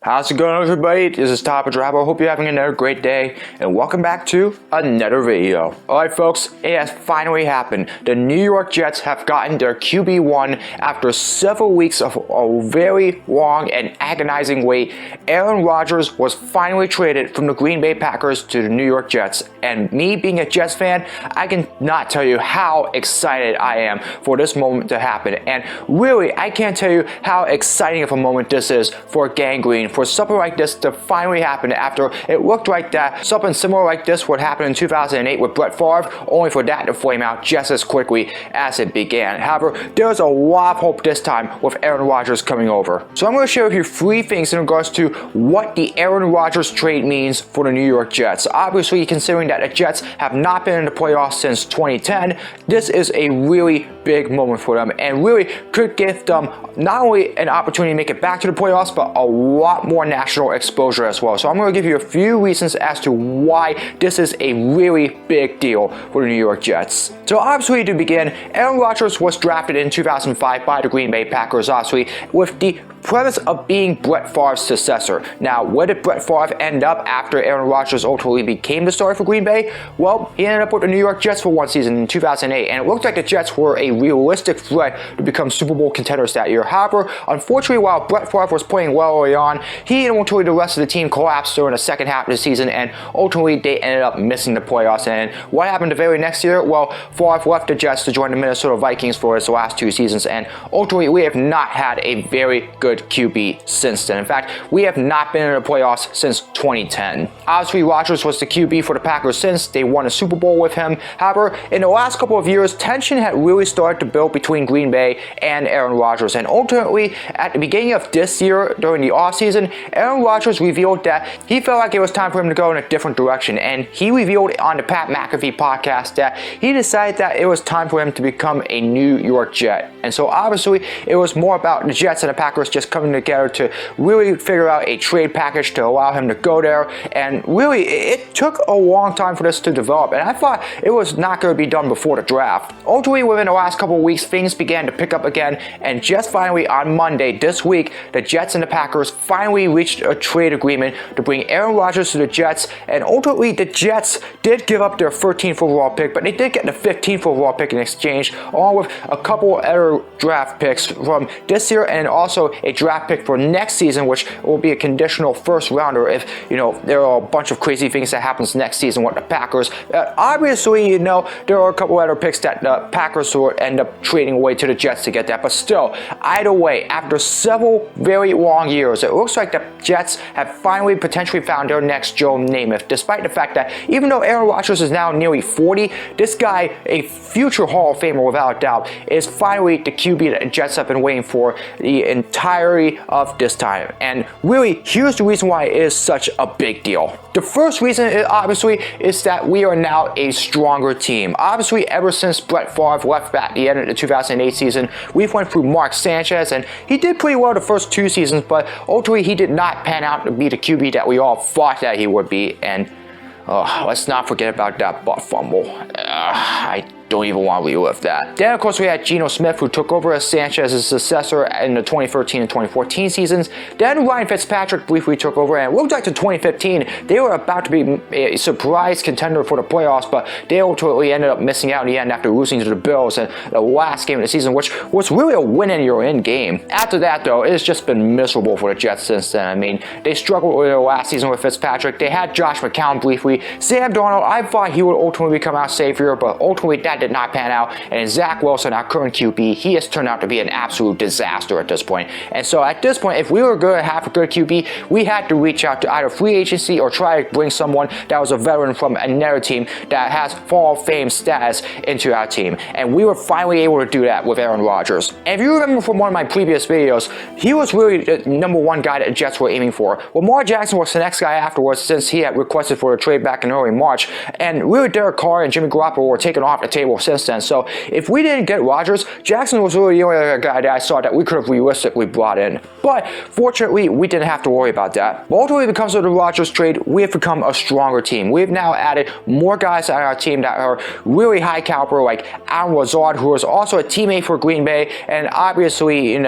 How's it going, everybody? This is Top of Driver. I hope you're having another great day, and welcome back to another video. Alright folks, it has finally happened. The New York Jets have gotten their QB1 after several weeks of a very long and agonizing wait. Aaron Rodgers was finally traded from the Green Bay Packers to the New York Jets, and me being a Jets fan, I can not tell you how excited I am for this moment to happen. And really, I can't tell you how exciting of a moment this is for Gang Green, for something like this to finally happen after it looked like that something similar like this would happen in 2008 with Brett Favre, only for that to flame out just as quickly as it began. However, there's a lot of hope this time with Aaron Rodgers coming over. So I'm going to share with you 3 things in regards to what the Aaron Rodgers trade means for the New York Jets. Obviously, considering that the Jets have not been in the playoffs since 2010, this is a really big moment for them and really could give them not only an opportunity to make it back to the playoffs, but a lot more national exposure as well. So I'm going to give you a few reasons as to why this is a really big deal for the New York Jets. So obviously, to begin, Aaron Rodgers was drafted in 2005 by the Green Bay Packers, obviously with the premise of being Brett Favre's successor. Now, where did Brett Favre end up after Aaron Rodgers ultimately became the starter for Green Bay? Well, he ended up with the New York Jets for one season in 2008, and it looked like the Jets were a realistic threat to become Super Bowl contenders that year. However, unfortunately, while Brett Favre was playing well early on, he and ultimately the rest of the team collapsed during the second half of the season, and ultimately they ended up missing the playoffs. And what happened the very next year? Well, Favre left the Jets to join the Minnesota Vikings for his last 2 seasons, and ultimately we have not had a very good QB since then. In fact, we have not been in the playoffs since 2010. Obviously, Rodgers was the QB for the Packers since they won a Super Bowl with him. However, in the last couple of years, tension had really started to build between Green Bay and Aaron Rodgers, and ultimately, at the beginning of this year, during the offseason, Aaron Rodgers revealed that he felt like it was time for him to go in a different direction, and he revealed on the Pat McAfee podcast that he decided that it was time for him to become a New York Jet. And so obviously, it was more about the Jets and the Packers just coming together to really figure out a trade package to allow him to go there. And really, it took a long time for this to develop, and I thought it was not going to be done before the draft. Ultimately, within the last couple of weeks, things began to pick up again, and just finally on Monday this week, the Jets and the Packers finally reached a trade agreement to bring Aaron Rodgers to the Jets. And ultimately, the Jets did give up their 13th overall pick, but they did get the 15th overall pick in exchange, along with a couple other draft picks from this year and also a draft pick for next season, which will be a conditional first rounder if, there are a bunch of crazy things that happens next season with the Packers. Obviously, there are a couple other picks that the Packers will end up trading away to the Jets to get that, but still, either way, after several very long years, it looks like the Jets have finally potentially found their next Joe Namath, despite the fact that even though Aaron Rodgers is now nearly 40, this guy, a future Hall of Famer without a doubt, is finally the QB that the Jets have been waiting for the entirety of this time. And really, here's the reason why it is such a big deal. The first reason, obviously, is that we are now a stronger team. Obviously, ever since Brett Favre left at the end of the 2008 season, we've went through Mark Sanchez, and he did pretty well the first 2 seasons, but ultimately he did not pan out to be the QB that we all thought that he would be. And let's not forget about that butt fumble. I don't even want to relive that. Then, of course, we had Geno Smith, who took over as Sanchez's successor in the 2013 and 2014 seasons. Then Ryan Fitzpatrick briefly took over, and it looked like in 2015 they were about to be a surprise contender for the playoffs, but they ultimately ended up missing out in the end after losing to the Bills in the last game of the season, which was really a win-and-you're-in game. After that, though, it's just been miserable for the Jets since then. I mean, they struggled with their last season with Fitzpatrick. They had Josh McCown briefly. Sam Darnold, I thought he would ultimately become our savior, but ultimately that did not pan out. And Zach Wilson, our current QB, he has turned out to be an absolute disaster at this point. And so at this point, if we were going to have a good QB, we had to reach out to either free agency or try to bring someone that was a veteran from another team that has Hall of Fame status into our team. And we were finally able to do that with Aaron Rodgers. And if you remember from one of my previous videos, he was really the #1 guy that the Jets were aiming for. Lamar Jackson was the next guy afterwards, since he had requested for a trade back in early March. And really, Derek Carr and Jimmy Garoppolo were taken off the table stable since then. So if we didn't get Rodgers, Jackson was really the only other guy that I saw that we could have realistically brought in. But fortunately, we didn't have to worry about that. But ultimately, when it comes to the Rodgers trade, we have become a stronger team. We have now added more guys on our team that are really high caliber, like Aaron Rodgers, who is also a teammate for Green Bay, and obviously,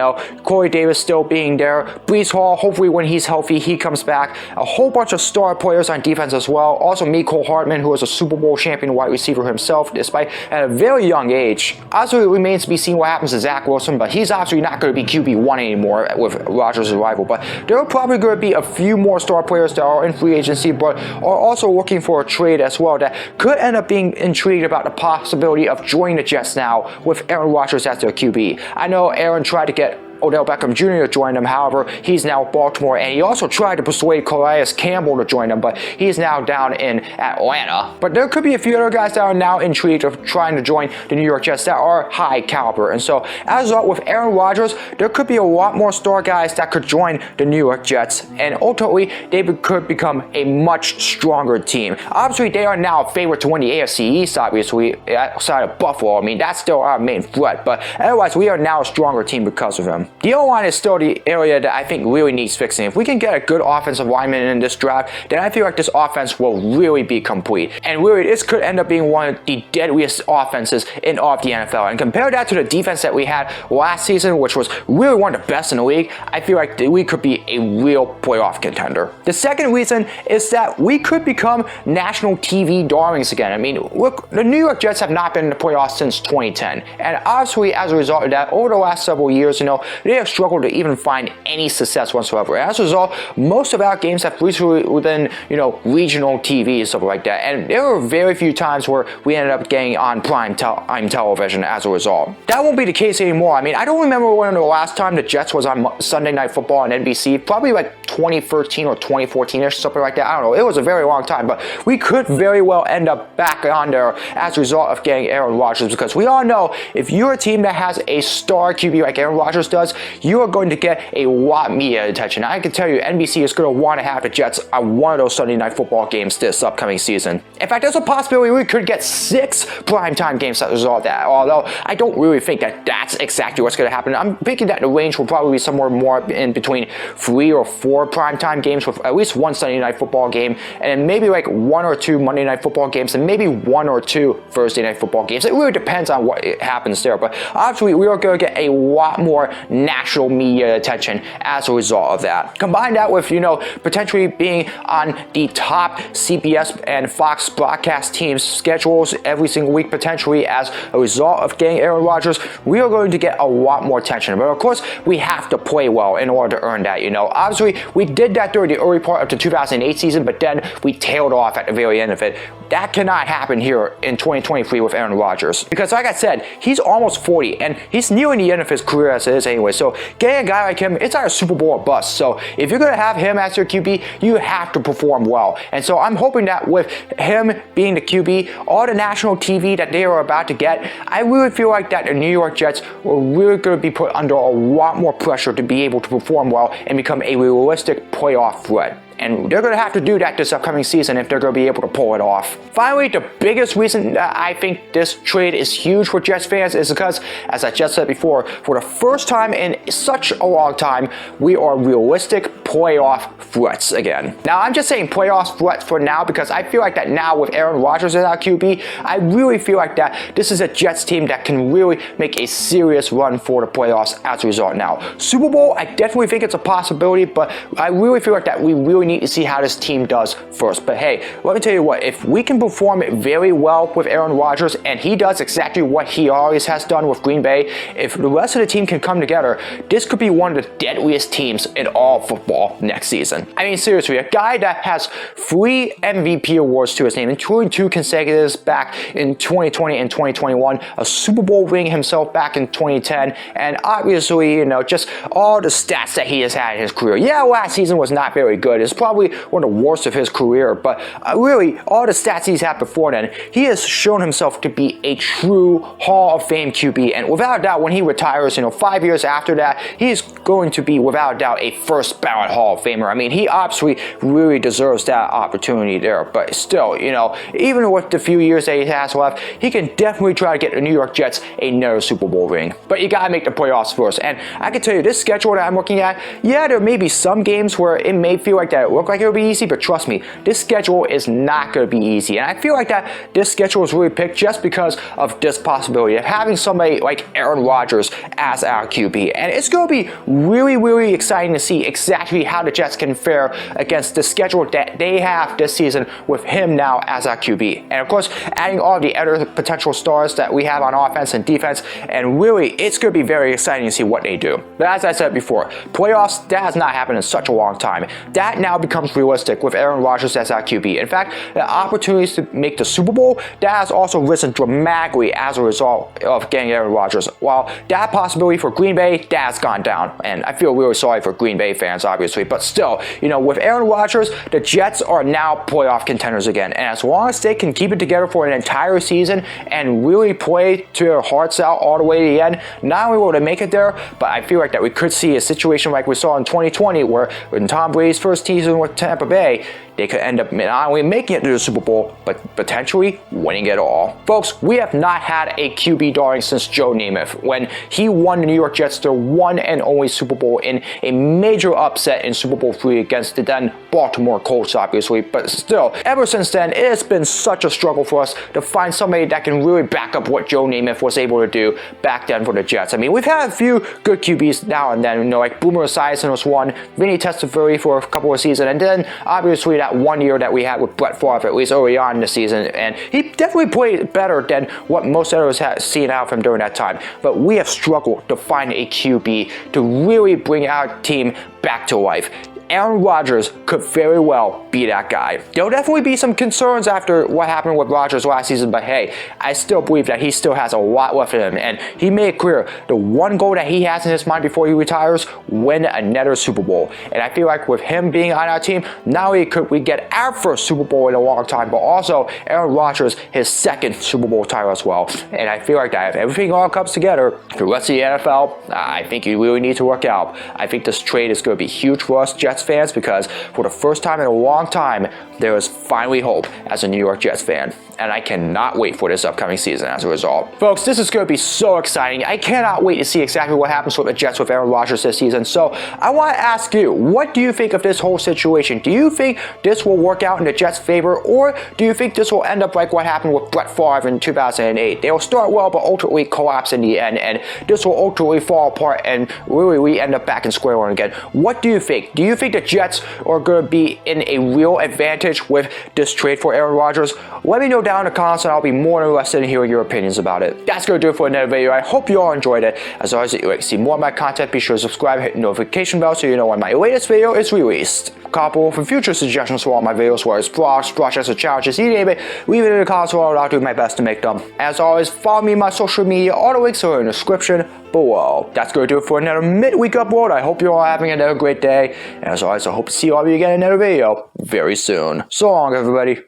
Corey Davis still being there. Breece Hall, hopefully when he's healthy, he comes back. A whole bunch of star players on defense as well. Also, Mecole Hardman, who is a Super Bowl champion wide receiver himself, despite at a very young age. Obviously, it remains to be seen what happens to Zach Wilson, but he's obviously not going to be QB1 anymore with Rodgers' arrival. But there are probably going to be a few more star players that are in free agency, but are also looking for a trade as well that could end up being intrigued about the possibility of joining the Jets now with Aaron Rodgers as their QB. I know Aaron tried to get Odell Beckham Jr. to join them. However, he's now Baltimore, and he also tried to persuade Calais Campbell to join them, but he's now down in Atlanta. But there could be a few other guys that are now intrigued of trying to join the New York Jets that are high caliber. And so, as a result, with Aaron Rodgers, there could be a lot more star guys that could join the New York Jets, and ultimately, they could become a much stronger team. Obviously, they are now a favorite to win the AFC East, obviously, outside of Buffalo. I mean, that's still our main threat, but otherwise, we are now a stronger team because of them. The O-line is still the area that I think really needs fixing. If we can get a good offensive lineman in this draft, then I feel like this offense will really be complete. And really, this could end up being one of the deadliest offenses in all of the NFL. And compare that to the defense that we had last season, which was really one of the best in the league, I feel like we could be a real playoff contender. The second reason is that we could become national TV darlings again. I mean, look, the New York Jets have not been in the playoffs since 2010. And obviously, as a result of that, over the last several years, they have struggled to even find any success whatsoever. As a result, most of our games have recently been, regional TV and stuff like that. And there were very few times where we ended up getting on prime television as a result. That won't be the case anymore. I mean, I don't remember when the last time the Jets was on Sunday Night Football on NBC. Probably like 2013 or 2014-ish, something like that. I don't know. It was a very long time, but we could very well end up back on there as a result of getting Aaron Rodgers, because we all know if you're a team that has a star QB like Aaron Rodgers does, you are going to get a lot of media attention. I can tell you, NBC is going to want to have the Jets on one of those Sunday Night Football games this upcoming season. In fact, there's a possibility we could get 6 primetime games as a result of that, although I don't really think that that's exactly what's going to happen. I'm thinking that the range will probably be somewhere more in between 3 or 4 primetime games with at least one Sunday Night Football game, and then maybe like 1 or 2 Monday Night Football games, and maybe 1 or 2 Thursday Night Football games. It really depends on what happens there, but obviously we are going to get a lot more national media attention as a result of that. Combine that with, potentially being on the top CBS and Fox broadcast teams' schedules every single week, potentially as a result of getting Aaron Rodgers, we are going to get a lot more attention. But of course, we have to play well in order to earn that, Obviously, we did that during the early part of the 2008 season, but then we tailed off at the very end of it. That cannot happen here in 2023 with Aaron Rodgers. Because like I said, he's almost 40, and he's nearing the end of his career as it is anyway. So getting a guy like him, it's either Super Bowl or bust. So if you're going to have him as your QB, you have to perform well. And so I'm hoping that with him being the QB, all the national TV that they are about to get, I really feel like that the New York Jets are really going to be put under a lot more pressure to be able to perform well and become a realistic playoff threat. And they're going to have to do that this upcoming season if they're going to be able to pull it off. Finally, the biggest reason that I think this trade is huge for Jets fans is because, as I just said before, for the first time in such a long time, we are realistic playoff threats again. Now, I'm just saying playoff threats for now because I feel like that now with Aaron Rodgers as our QB, I really feel like that this is a Jets team that can really make a serious run for the playoffs as a result now. Super Bowl, I definitely think it's a possibility, but I really feel like that we really need to see how this team does first. But hey, let me tell you what, if we can perform very well with Aaron Rodgers and he does exactly what he always has done with Green Bay, if the rest of the team can come together, this could be one of the deadliest teams in all football next season. I mean, seriously, a guy that has 3 MVP awards to his name, including 2 consecutives back in 2020 and 2021, a Super Bowl ring himself back in 2010, and obviously, just all the stats that he has had in his career. Yeah, last season was not very good. It's probably one of the worst of his career, but really, all the stats he's had before then, he has shown himself to be a true Hall of Fame QB, and without a doubt, when he retires, 5 years after that, he's going to be, without a doubt, a first ballot born Hall of Famer. I mean, he obviously really deserves that opportunity there. But still, even with the few years that he has left, he can definitely try to get the New York Jets another Super Bowl ring. But you gotta make the playoffs first. And I can tell you, this schedule that I'm looking at, yeah, there may be some games where it may feel like that it look like it'll be easy, but trust me, this schedule is not going to be easy. And I feel like that this schedule was really picked just because of this possibility of having somebody like Aaron Rodgers as our QB. And it's going to be really, really exciting to see exactly how the Jets can fare against the schedule that they have this season with him now as our QB. And of course, adding all the other potential stars that we have on offense and defense, and really, it's going to be very exciting to see what they do. But as I said before, playoffs, that has not happened in such a long time. That now becomes realistic with Aaron Rodgers as our QB. In fact, the opportunities to make the Super Bowl, that has also risen dramatically as a result of getting Aaron Rodgers. While that possibility for Green Bay, that has gone down. And I feel really sorry for Green Bay fans, obviously. But still, with Aaron Rodgers, the Jets are now playoff contenders again. And as long as they can keep it together for an entire season and really play to their hearts out all the way to the end, not only will they make it there, but I feel like that we could see a situation like we saw in 2020 where in Tom Brady's first season with Tampa Bay, they could end up not only making it to the Super Bowl, but potentially winning it all. Folks, we have not had a QB darling since Joe Namath when he won the New York Jets their one and only Super Bowl in a major upset in Super Bowl III against the then Baltimore Colts, obviously. But still, ever since then, it has been such a struggle for us to find somebody that can really back up what Joe Namath was able to do back then for the Jets. I mean, we've had a few good QBs now and then, like Boomer Esiason was one, Vinny Testaverde for a couple of seasons, and then obviously that 1 year that we had with Brett Favre, at least early on in the season, and he definitely played better than what most others have seen out of him during that time. But we have struggled to find a QB to really bring our team back to life. Aaron Rodgers could very well be that guy. There'll definitely be some concerns after what happened with Rodgers last season, but hey, I still believe that he still has a lot left in him, and he made it clear the one goal that he has in his mind before he retires, win another Super Bowl. And I feel like with him being on our team, not only could we get our first Super Bowl in a long time, but also Aaron Rodgers his second Super Bowl title as well. And I feel like that if everything all comes together, the rest of the NFL, I think you really need to work out. I think this trade is going to be huge for us Jets fans, because for the first time in a long time, there is finally hope as a New York Jets fan. And I cannot wait for this upcoming season as a result. Folks, this is going to be so exciting. I cannot wait to see exactly what happens with the Jets with Aaron Rodgers this season. So I want to ask you, what do you think of this whole situation? Do you think this will work out in the Jets' favor, or do you think this will end up like what happened with Brett Favre in 2008? They will start well, but ultimately collapse in the end, and this will ultimately fall apart, and really we end up back in square one again. What do you think? Do you think the Jets are going to be in a real advantage with this trade for Aaron Rodgers? Let me know down in the comments, and I'll be more than interested in hearing your opinions about it. That's going to do it for another video. I hope you all enjoyed it. As always, if you like to see more of my content, be sure to subscribe, hit the notification bell so you know when my latest video is released. Couple for future suggestions for all my videos, whether it's vlogs, projects, or challenges, you name it, leave it in the comments below. I'll do my best to make them. As always, follow me on my social media. All the links are in the description below. That's going to do it for another midweek upload. I hope you're all having another great day. And as always, I hope to see all of you again in another video very soon. So long, everybody.